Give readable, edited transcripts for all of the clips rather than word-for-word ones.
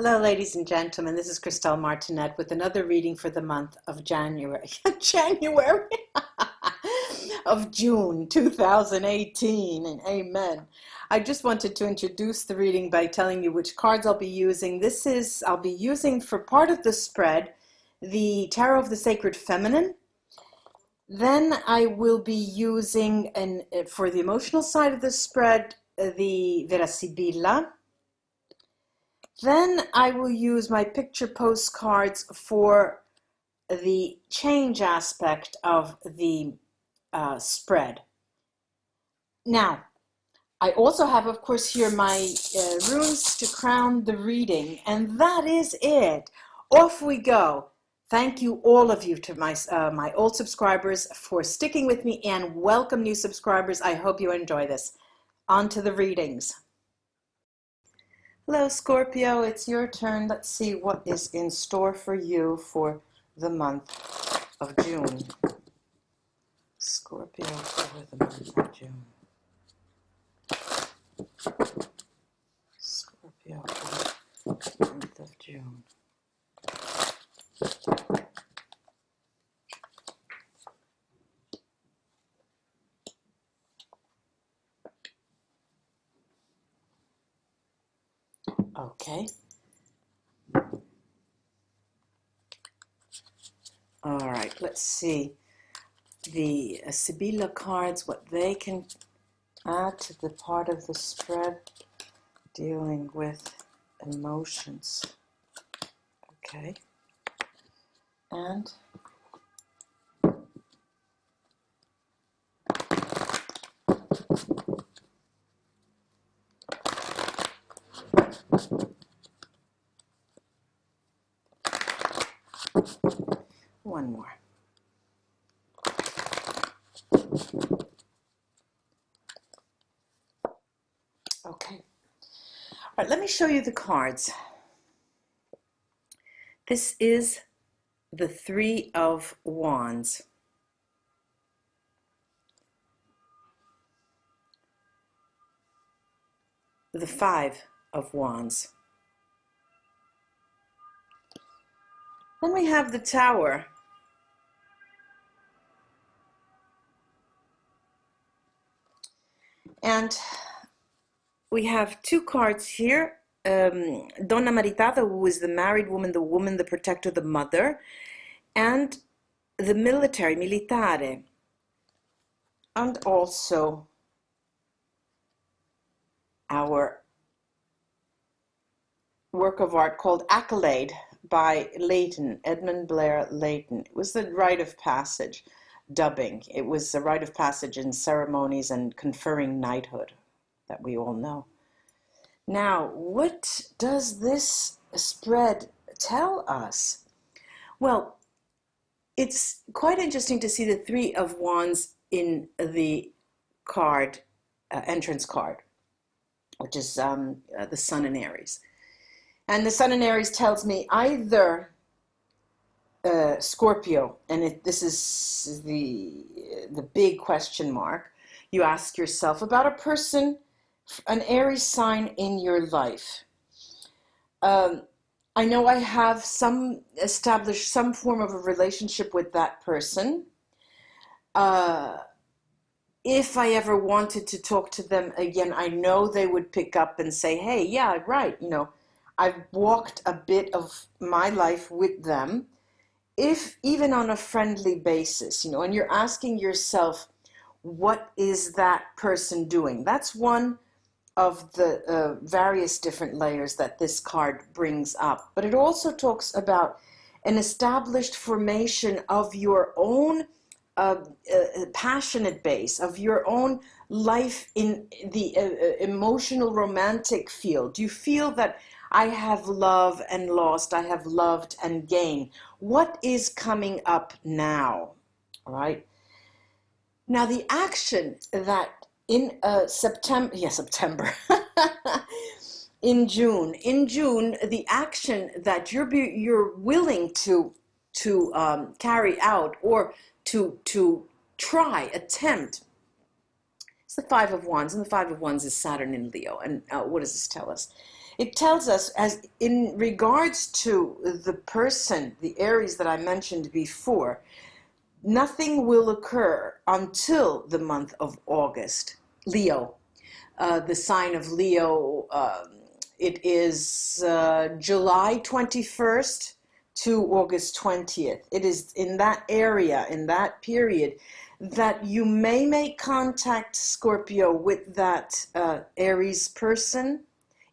Hello, ladies and gentlemen. This is Christelle Martinette with another reading for the month of January, January of June 2018, and amen. I just wanted to introduce the reading by telling you which cards I'll be using. I'll be using for part of the spread, the Tarot of the Sacred Feminine. Then I will be using, for the emotional side of the spread, the VERA SIBILLA. Then I will use my picture postcards for the change aspect of the spread. Now, I also have, of course, here my runes to crown the reading, and that is it. Off we go. Thank you, all of you, to my old subscribers for sticking with me, and welcome new subscribers. I hope you enjoy this. On to the readings. Hello, Scorpio. It's your turn. Let's see what is in store for you for the month of June. Scorpio for the month of June. Scorpio for the month of June. Okay. All right, let's see the Sibilla cards, what they can add to the part of the spread dealing with emotions. Okay. And one more. Okay. All right, let me show you the cards. This is the Three of Wands. The Five of Wands. Then we have the Tower. And we have two cards here. Donna Maritada, who is the married woman, the protector, the mother, and the military, militare, and also our work of art called Accolade by Leighton, Edmund Blair Leighton. It was the rite of passage, dubbing. It was a rite of passage in ceremonies and conferring knighthood that we all know. Now, what does this spread tell us? Well, it's quite interesting to see the Three of Wands in the card, entrance card, which is the Sun in Aries. And the Sun in Aries tells me either Scorpio, and this is the big question mark. You ask yourself about a person, an Aries sign in your life. I know I have established some form of a relationship with that person. If I ever wanted to talk to them again, I know they would pick up and say, hey, yeah, right, I've walked a bit of my life with them, if even on a friendly basis, and you're asking yourself, what is that person doing? That's one of the various different layers that this card brings up. But it also talks about an established formation of your own passionate base, of your own life in the emotional romantic field. You feel that I have loved and lost, I have loved and gained. What is coming up now? All right. Now the action that in September, in June, the action that you're willing to carry out or to attempt. It's the Five of Wands, and the Five of Wands is Saturn in Leo. And what does this tell us? It tells us, as in regards to the person, the Aries that I mentioned before, nothing will occur until the month of August. Leo, the sign of Leo, it is July 21st to August 20th. It is in that area, in that period, that you may make contact, Scorpio, with that Aries person,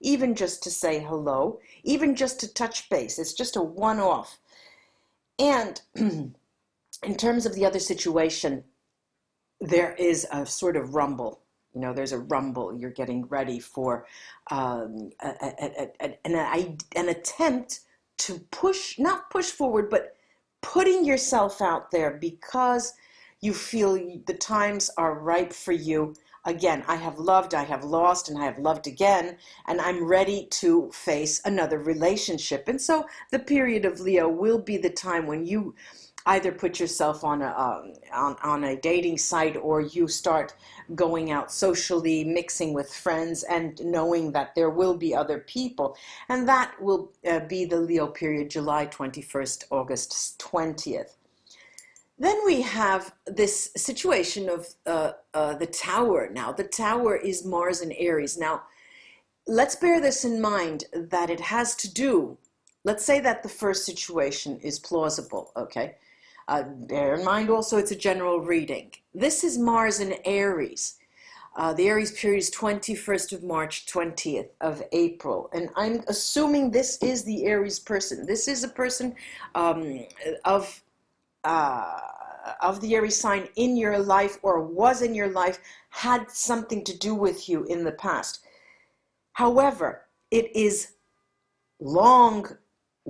even just to say hello, even just to touch base. It's just a one-off. And in terms of the other situation, there is a sort of rumble. You know, there's a rumble. You're getting ready for an attempt to push, not push forward, but putting yourself out there because you feel the times are ripe for you. Again, I have loved, I have lost, and I have loved again, and I'm ready to face another relationship. And so the period of Leo will be the time when you either put yourself on a dating site, or you start going out socially, mixing with friends, and knowing that there will be other people. And that will be the Leo period, July 21st, August 20th. Then we have this situation of the Tower. Now, the Tower is Mars and Aries. Now, let's bear this in mind, that it has to do, let's say that the first situation is plausible, okay? Bear in mind also it's a general reading. This is Mars and Aries. The Aries period is 21st of March, 20th of April. And I'm assuming this is the Aries person. This is a person of the Aries sign in your life, or was in your life, had something to do with you in the past. However, it is long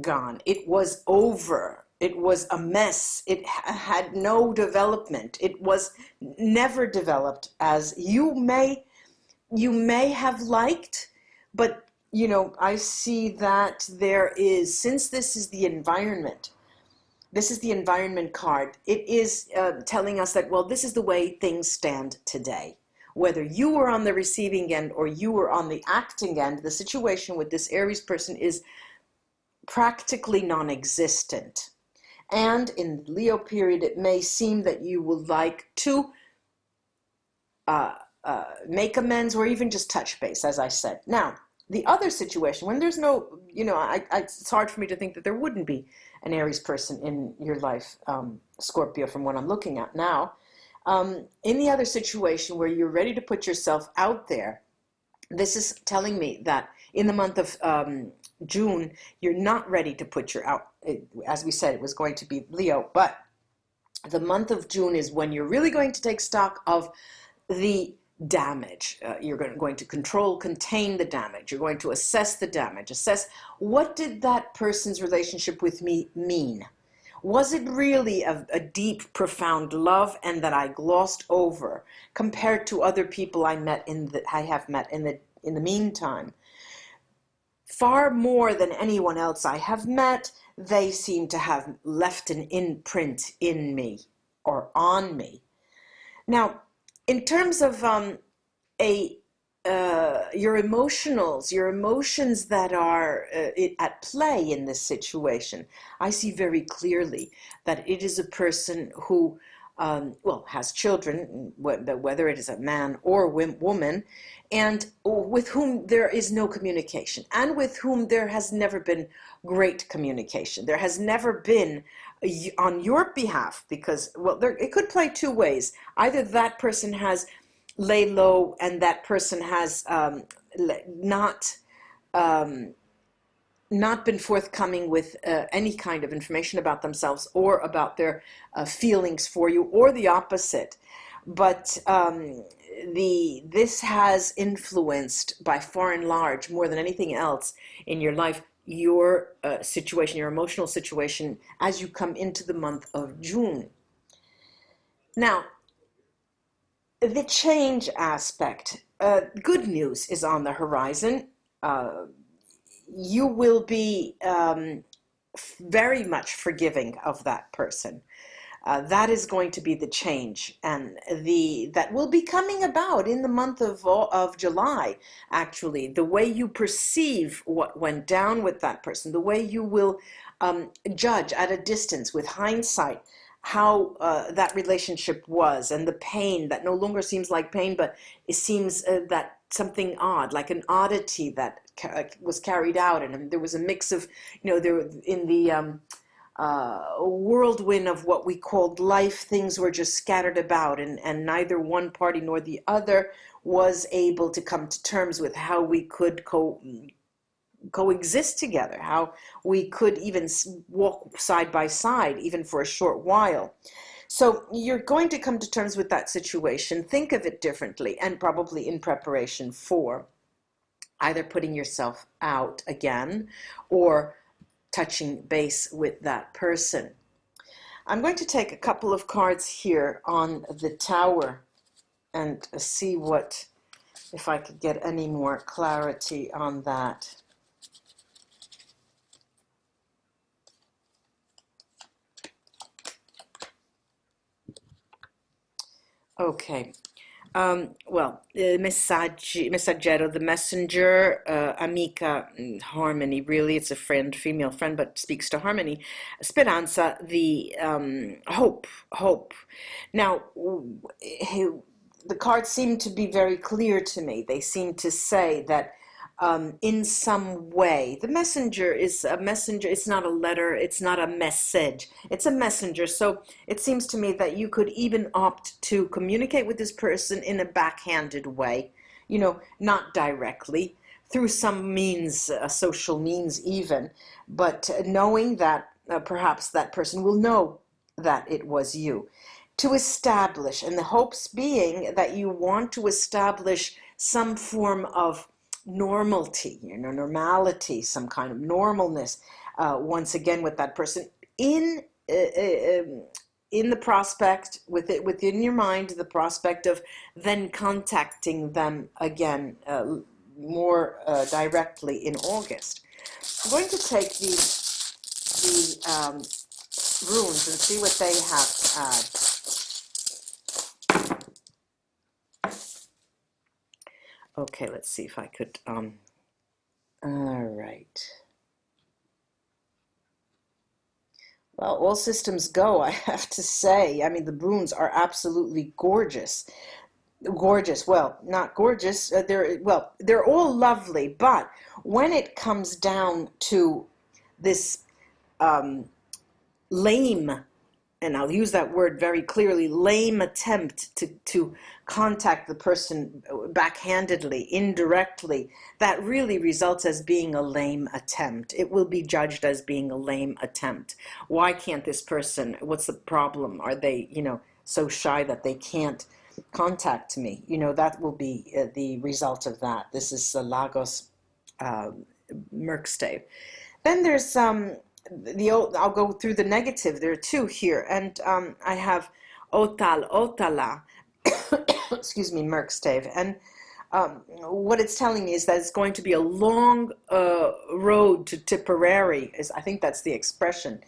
gone. It was over. It was a mess. It had no development. It was never developed as you may have liked, but you know, I see that there is, since this is the environment, this is the environment card, it is telling us that, well, this is the way things stand today. Whether you were on the receiving end or you were on the acting end, the situation with this Aries person is practically non-existent. And in Leo period, it may seem that you would like to make amends, or even just touch base, as I said. Now, the other situation, when there's no, you know, it's hard for me to think that there wouldn't be an Aries person in your life, Scorpio, from what I'm looking at now. In the other situation where you're ready to put yourself out there, this is telling me that in the month of June, you're not ready to put your out. As we said, it was going to be Leo, but the month of June is when you're really going to take stock of the damage. You're going to contain the damage. You're going to assess the damage, assess what did that person's relationship with me mean? Was it really a deep, profound love, and that I glossed over compared to other people I have met in the meantime? Far more than anyone else I have met, they seem to have left an imprint in me or on me. Now, in terms of your emotions that are at play in this situation, I see very clearly that it is a person who has children, whether it is a man or woman, and with whom there is no communication, and with whom there has never been great communication. There has never been on your behalf, because, well, it could play two ways. Either that person has lay low, and that person has not been forthcoming with any kind of information about themselves or about their feelings for you, or the opposite. But this has influenced, by far and large, more than anything else in your life, your situation, your emotional situation, as you come into the month of June. Now, the change aspect, good news is on the horizon. You will be very much forgiving of that person. That is going to be the change, and that will be coming about in the month of July. Actually, the way you perceive what went down with that person, the way you will judge at a distance with hindsight how that relationship was, and the pain that no longer seems like pain, but it seems that something odd, like an oddity that was carried out, and there was a mix of, there in the whirlwind of what we called life, things were just scattered about, and neither one party nor the other was able to come to terms with how we could coexist together, how we could even walk side by side, even for a short while. So you're going to come to terms with that situation, think of it differently, and probably in preparation for either putting yourself out again or touching base with that person. I'm going to take a couple of cards here on the Tower and see if I could get any more clarity on that. Okay. Messaggero, the messenger, amica, harmony, really, it's a friend, female friend, but speaks to harmony. Speranza, the hope. Now, the cards seem to be very clear to me. They seem to say that in some way, the messenger is a messenger. It's not a letter. It's not a message. It's a messenger. So it seems to me that you could even opt to communicate with this person in a backhanded way, not directly, through some means, social means even, but knowing that perhaps that person will know that it was you. To establish, and the hopes being that you want to establish some form of normality, normality, some kind of normalness, once again with that person in the prospect, within your mind, the prospect of then contacting them again more directly in August. I'm going to take the runes and see what they have to add. Okay, let's see if I could, all right. Well, all systems go, I have to say. I mean, the runes are absolutely gorgeous. Gorgeous, well, not gorgeous, they're all lovely, but when it comes down to this lame, and I'll use that word very clearly, lame attempt to contact the person backhandedly, indirectly, that really results as being a lame attempt. It will be judged as being a lame attempt. Why can't this person, what's the problem? Are they, so shy that they can't contact me? That will be the result of that. This is Lagos Merkstave. Then there's I'll go through the negative. There are two here, and I have Otala, excuse me, Merkstave, and what it's telling me is that it's going to be a long road to Tipperary. I think that's the expression.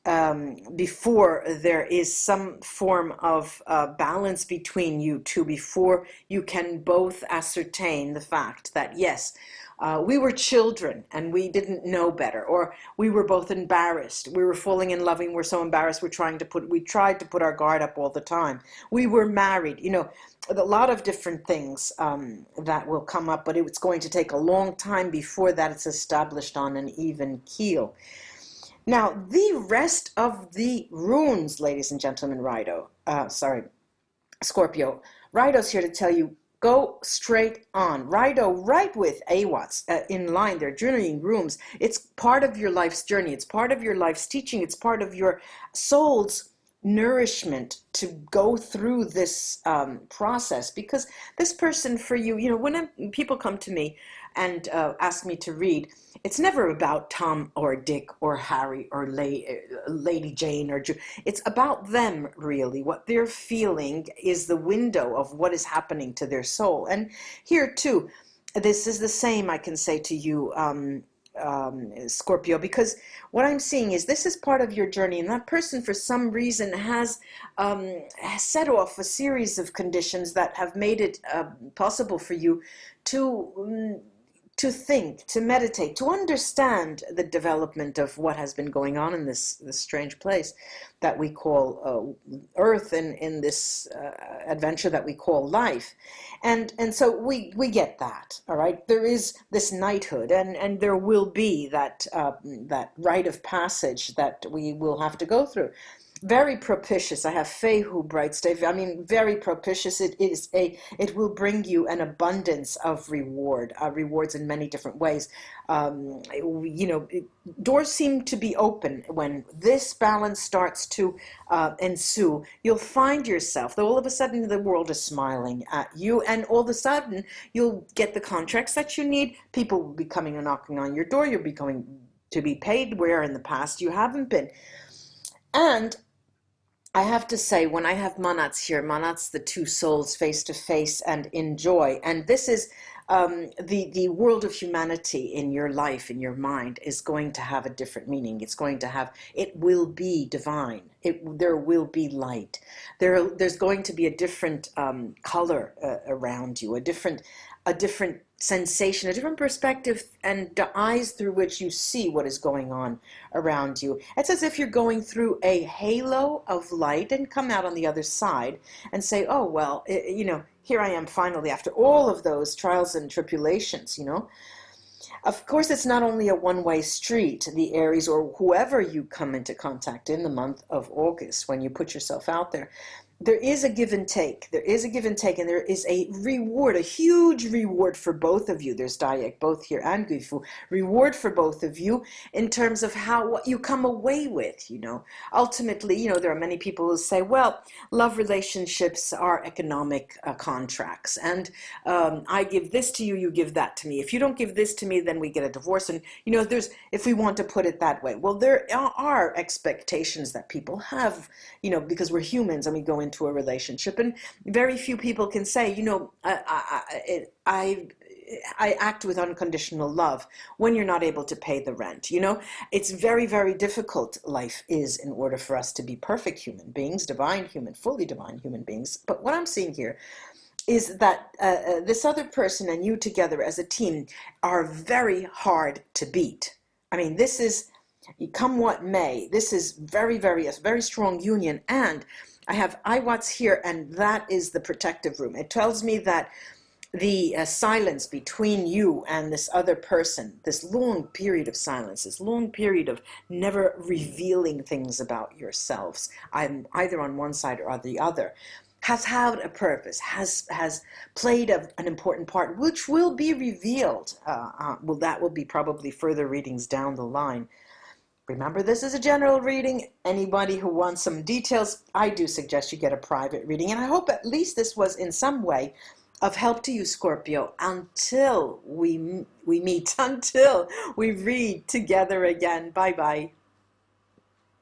Before there is some form of balance between you two, before you can both ascertain the fact that yes, we were children and we didn't know better, or we were both embarrassed. We were falling in love and we're so embarrassed. We tried to put our guard up all the time. We were married, a lot of different things that will come up, but it's going to take a long time before that it's established on an even keel. Now, the rest of the runes, ladies and gentlemen, Scorpio. Rido's here to tell you, go straight on. Rido, right with Awats in line. They're journeying rooms. It's part of your life's journey. It's part of your life's teaching. It's part of your soul's nourishment to go through this process, because this person for you, when people come to me and ask me to read, it's never about Tom or Dick or Harry or Lady Jane or it's about them, really. What they're feeling is the window of what is happening to their soul. And here too, this is the same, I can say to you, Scorpio, because what I'm seeing is this is part of your journey, and that person for some reason has set off a series of conditions that have made it possible for you to think, to meditate, to understand the development of what has been going on in this strange place that we call Earth, and in this adventure that we call life. And so we get that, all right? There is this knighthood, and there will be that rite of passage that we will have to go through. Very propitious. I have Faye who brights day. I mean, very propitious. It will bring you an abundance of rewards in many different ways. Doors seem to be open when this balance starts to ensue. You'll find yourself, though all of a sudden the world is smiling at you, and all of a sudden you'll get the contracts that you need. People will be coming and knocking on your door. You'll be going to be paid where in the past you haven't been. And I have to say, when I have Manats here, Manats, the two souls face to face and in joy, and this is the world of humanity in your life, in your mind, is going to have a different meaning. It will be divine. There will be light. There's going to be a different color around you, a different sensation, a different perspective, and the eyes through which you see what is going on around you. It's as if you're going through a halo of light and come out on the other side and say, oh, well, here I am finally after all of those trials and tribulations, Of course, it's not only a one-way street, the Aries or whoever you come into contact in the month of August when you put yourself out there. There is a give and take. There is a give and take, and there is a reward, a huge reward for both of you. There's Dayak both here and Gifu. Reward for both of you in terms of what you come away with, Ultimately, there are many people who say, well, love relationships are economic contracts, and I give this to you, you give that to me. If you don't give this to me, then we get a divorce. And, if we want to put it that way, well, there are expectations that people have, because we're humans and we go into a relationship, and very few people can say, I act with unconditional love when you're not able to pay the rent. It's very, very difficult, life is, in order for us to be perfect human beings, fully divine human beings. But what I'm seeing here is that this other person and you together as a team are very hard to beat. I mean, this is, come what may, this is a very strong union. And I have Iwats here, and that is the protective room. It tells me that the silence between you and this other person, this long period of silence, this long period of never revealing things about yourselves, I'm either on one side or the other, has had a purpose, has played an important part, which will be revealed. That will be probably further readings down the line. Remember, this is a general reading. Anybody who wants some details, I do suggest you get a private reading. And I hope at least this was in some way of help to you, Scorpio, until we meet, until we read together again. Bye-bye.